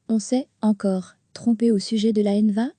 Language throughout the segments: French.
On s'est, encore, trompé au sujet de la Haine-Va?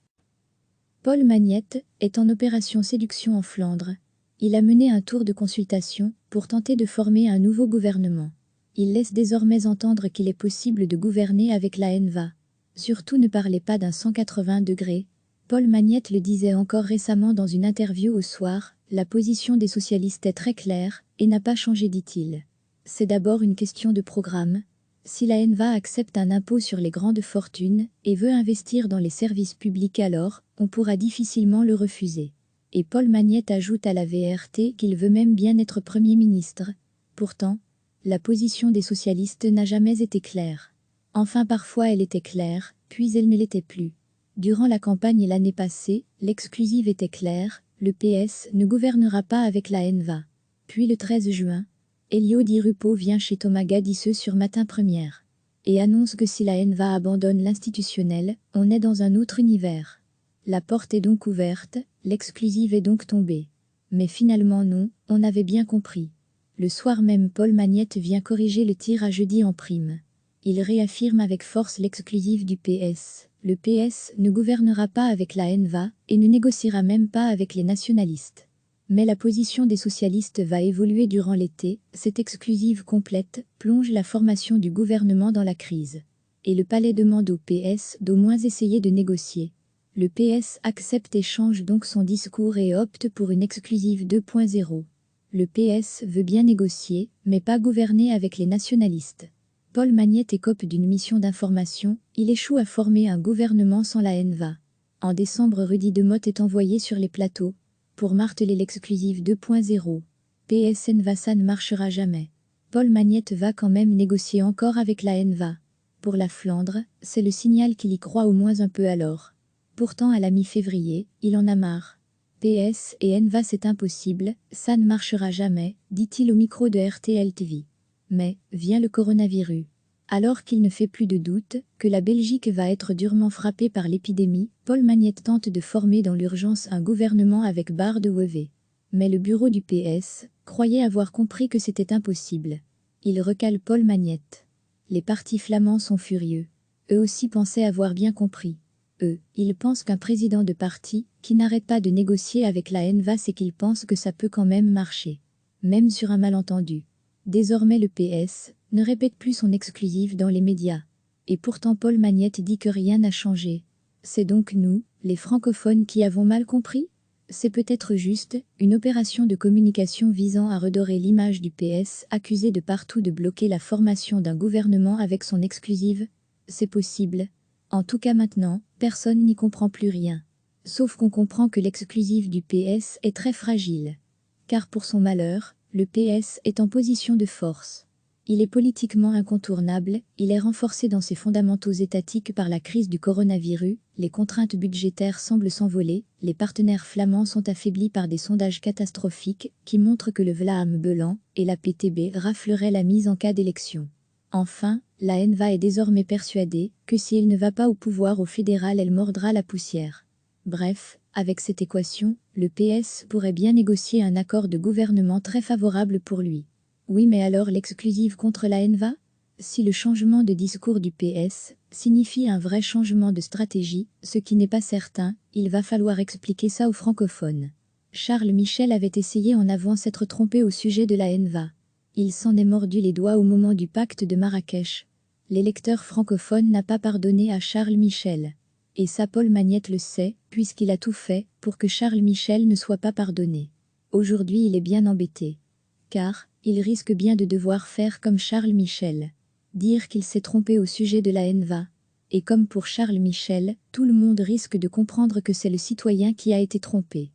Paul Magnette est en opération séduction en Flandre. Il a mené un tour de consultation pour tenter de former un nouveau gouvernement. Il laisse désormais entendre qu'il est possible de gouverner avec la Haine-Va. Surtout ne parlez pas d'un 180 degrés. Paul Magnette le disait encore récemment dans une interview au Soir, la position des socialistes est très claire et n'a pas changé, dit-il. C'est d'abord une question de programme. Si la Haine-Va accepte un impôt sur les grandes fortunes et veut investir dans les services publics, alors on pourra difficilement le refuser. Et Paul Magnette ajoute à la VRT qu'il veut même bien être Premier ministre. Pourtant, la position des socialistes n'a jamais été claire. Enfin, parfois elle était claire, puis elle ne l'était plus. Durant la campagne et l'année passée, l'exclusive était claire, le PS ne gouvernera pas avec la Haine-Va. Puis le 13 juin, Elio Di Rupo vient chez Thomas Gadisseux sur Matin Première et annonce que si la Haine-Va abandonne l'institutionnel, on est dans un autre univers. La porte est donc ouverte, l'exclusive est donc tombée. Mais finalement non, on avait bien compris. Le soir même, Paul Magnette vient corriger le tir à jeudi en prime. Il réaffirme avec force l'exclusive du PS. Le PS ne gouvernera pas avec la Haine-Va et ne négociera même pas avec les nationalistes. Mais la position des socialistes va évoluer durant l'été. Cette exclusive complète plonge la formation du gouvernement dans la crise. Et le palais demande au PS d'au moins essayer de négocier. Le PS accepte et change donc son discours et opte pour une exclusive 2.0. Le PS veut bien négocier, mais pas gouverner avec les nationalistes. Paul Magnette écope d'une mission d'information, il échoue à former un gouvernement sans la Haine-Va. En décembre, Rudy Demotte est envoyé sur les plateaux pour marteler l'exclusive 2.0. PS Haine-Va, ça ne marchera jamais. Paul Magnette va quand même négocier encore avec la Haine-Va. Pour la Flandre, c'est le signal qu'il y croit au moins un peu alors. Pourtant à la mi-février, il en a marre. PS et Haine-Va, c'est impossible, ça ne marchera jamais, dit-il au micro de RTL TV. Mais vient le coronavirus. Alors qu'il ne fait plus de doute que la Belgique va être durement frappée par l'épidémie, Paul Magnette tente de former dans l'urgence un gouvernement avec Bart De Wever. Mais le bureau du PS croyait avoir compris que c'était impossible. Il recale Paul Magnette. Les partis flamands sont furieux. Eux aussi pensaient avoir bien compris. Ils pensent qu'un président de parti qui n'arrête pas de négocier avec la Haine-Va, c'est qu'il pense que ça peut quand même marcher. Même sur un malentendu. Désormais le PS ne répète plus son exclusive dans les médias. Et pourtant Paul Magnette dit que rien n'a changé. C'est donc nous, les francophones, qui avons mal compris? C'est peut-être juste une opération de communication visant à redorer l'image du PS, accusé de partout de bloquer la formation d'un gouvernement avec son exclusive? C'est possible. En tout cas maintenant, personne n'y comprend plus rien. Sauf qu'on comprend que l'exclusive du PS est très fragile. Car pour son malheur, le PS est en position de force. Il est politiquement incontournable, il est renforcé dans ses fondamentaux étatiques par la crise du coronavirus, les contraintes budgétaires semblent s'envoler, les partenaires flamands sont affaiblis par des sondages catastrophiques qui montrent que le Vlaam Belang et la PTB rafleraient la mise en cas d'élection. Enfin, la Haine-Va est désormais persuadée que si elle ne va pas au pouvoir au fédéral, elle mordra la poussière. Bref, avec cette équation, le PS pourrait bien négocier un accord de gouvernement très favorable pour lui. Oui, mais alors l'exclusive contre la Haine-Va? Si le changement de discours du PS signifie un vrai changement de stratégie, ce qui n'est pas certain, il va falloir expliquer ça aux francophones. Charles Michel avait essayé en avant s'être trompé au sujet de la Haine-Va. Il s'en est mordu les doigts au moment du pacte de Marrakech. L'électeur francophone n'a pas pardonné à Charles Michel. Et ça, Paul Magnette le sait, puisqu'il a tout fait pour que Charles Michel ne soit pas pardonné. Aujourd'hui, il est bien embêté. Car il risque bien de devoir faire comme Charles Michel. Dire qu'il s'est trompé au sujet de la Haine-Va. Et comme pour Charles Michel, tout le monde risque de comprendre que c'est le citoyen qui a été trompé.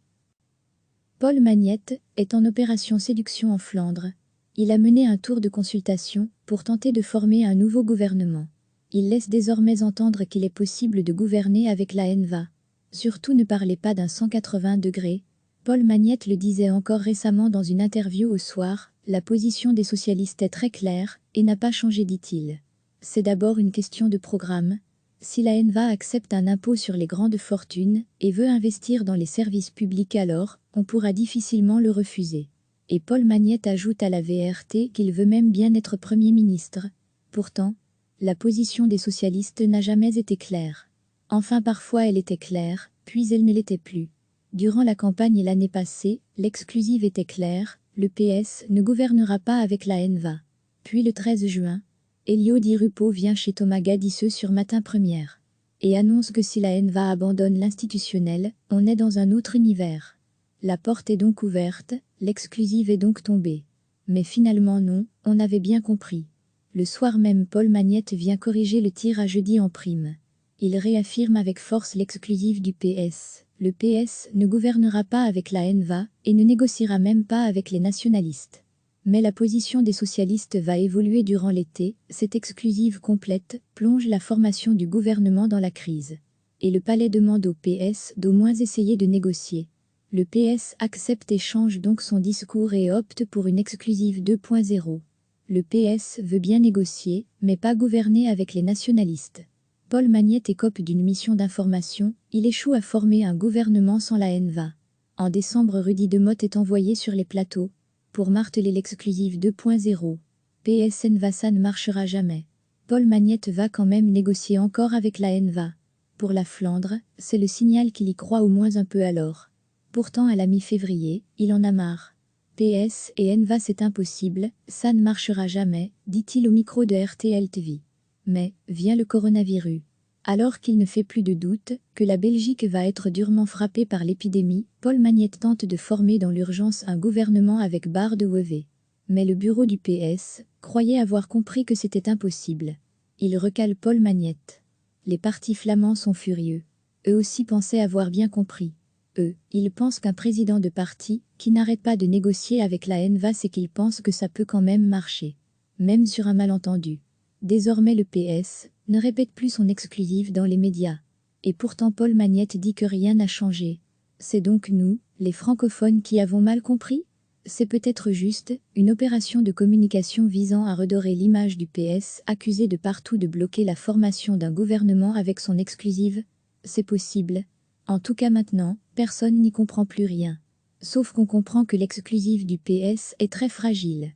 Paul Magnette est en opération séduction en Flandre. Il a mené un tour de consultation pour tenter de former un nouveau gouvernement. Il laisse désormais entendre qu'il est possible de gouverner avec la Haine-Va. Surtout ne parlez pas d'un 180 degrés. Paul Magnette le disait encore récemment dans une interview au Soir, la position des socialistes est très claire et n'a pas changé, dit-il. C'est d'abord une question de programme. Si la Haine-Va accepte un impôt sur les grandes fortunes et veut investir dans les services publics, alors on pourra difficilement le refuser. Et Paul Magnette ajoute à la VRT qu'il veut même bien être Premier ministre. Pourtant, La position des socialistes n'a jamais été claire. Enfin parfois elle était claire, puis elle ne l'était plus. Durant la campagne et l'année passée, l'exclusive était claire, le PS ne gouvernera pas avec la NVA. Puis le 13 juin, Elio Di Rupo vient chez Thomas Gadisseux sur Matin Première et annonce que si la NVA abandonne l'institutionnel, on est dans un autre univers. La porte est donc ouverte, l'exclusive est donc tombée. Mais finalement non, on avait bien compris. Le soir même Paul Magnette vient corriger le tir à jeudi en prime. Il réaffirme avec force l'exclusive du PS. Le PS ne gouvernera pas avec la NVA et ne négociera même pas avec les nationalistes. Mais la position des socialistes va évoluer durant l'été, cette exclusive complète plonge la formation du gouvernement dans la crise. Et le palais demande au PS d'au moins essayer de négocier. Le PS accepte et change donc son discours et opte pour une exclusive 2.0. Le PS veut bien négocier, mais pas gouverner avec les nationalistes. Paul Magnette écope d'une mission d'information, il échoue à former un gouvernement sans la NVA. En décembre, Rudy Demotte est envoyé sur les plateaux pour marteler l'exclusive 2.0. PS NVA ça ne marchera jamais. Paul Magnette va quand même négocier encore avec la NVA. Pour la Flandre, c'est le signal qu'il y croit au moins un peu alors. Pourtant à la mi-février, il en a marre. PS et NVA c'est impossible, ça ne marchera jamais, dit-il au micro de RTL TV. Mais, vient le coronavirus. Alors qu'il ne fait plus de doute que la Belgique va être durement frappée par l'épidémie, Paul Magnette tente de former dans l'urgence un gouvernement avec Bart De Wever. Mais le bureau du PS croyait avoir compris que c'était impossible. Il recale Paul Magnette. Les partis flamands sont furieux. Eux aussi pensaient avoir bien compris. Ils pensent qu'un président de parti qui n'arrête pas de négocier avec la NVA c'est qu'il pense que ça peut quand même marcher. Même sur un malentendu. Désormais le PS ne répète plus son exclusive dans les médias. Et pourtant Paul Magnette dit que rien n'a changé. C'est donc nous, les francophones qui avons mal compris ? C'est peut-être juste une opération de communication visant à redorer l'image du PS accusé de partout de bloquer la formation d'un gouvernement avec son exclusive ? C'est possible. En tout cas maintenant, personne n'y comprend plus rien. Sauf qu'on comprend que l'exclusive du PS est très fragile.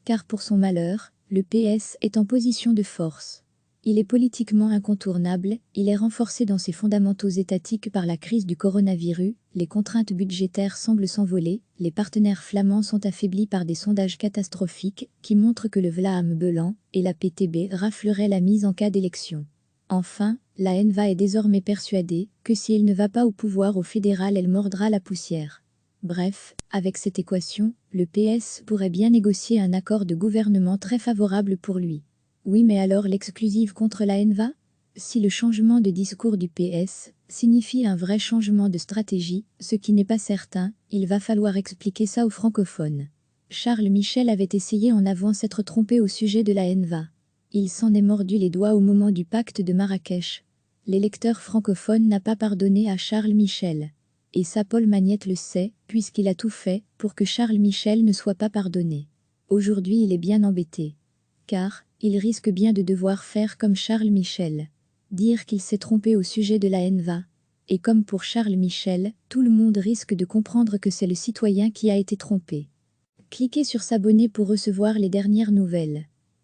Car pour son malheur, le PS est en position de force. Il est politiquement incontournable, il est renforcé dans ses fondamentaux étatiques par la crise du coronavirus, les contraintes budgétaires semblent s'envoler, les partenaires flamands sont affaiblis par des sondages catastrophiques qui montrent que le Vlaam Belang et la PTB rafleraient la mise en cas d'élection. Enfin, la NVA est désormais persuadée que si elle ne va pas au pouvoir au fédéral elle mordra la poussière. Bref, avec cette équation, le PS pourrait bien négocier un accord de gouvernement très favorable pour lui. Oui mais alors l'exclusive contre la NVA ? Si le changement de discours du PS signifie un vrai changement de stratégie, ce qui n'est pas certain, il va falloir expliquer ça aux francophones. Charles Michel avait essayé en avant s'être trompé au sujet de la NVA. Il s'en est mordu les doigts au moment du pacte de Marrakech. L'électeur francophone n'a pas pardonné à Charles Michel. Et ça Paul Magnette le sait, puisqu'il a tout fait pour que Charles Michel ne soit pas pardonné. Aujourd'hui il est bien embêté. Car, il risque bien de devoir faire comme Charles Michel. Dire qu'il s'est trompé au sujet de la NVA. Et comme pour Charles Michel, tout le monde risque de comprendre que c'est le citoyen qui a été trompé. Cliquez sur s'abonner pour recevoir les dernières nouvelles.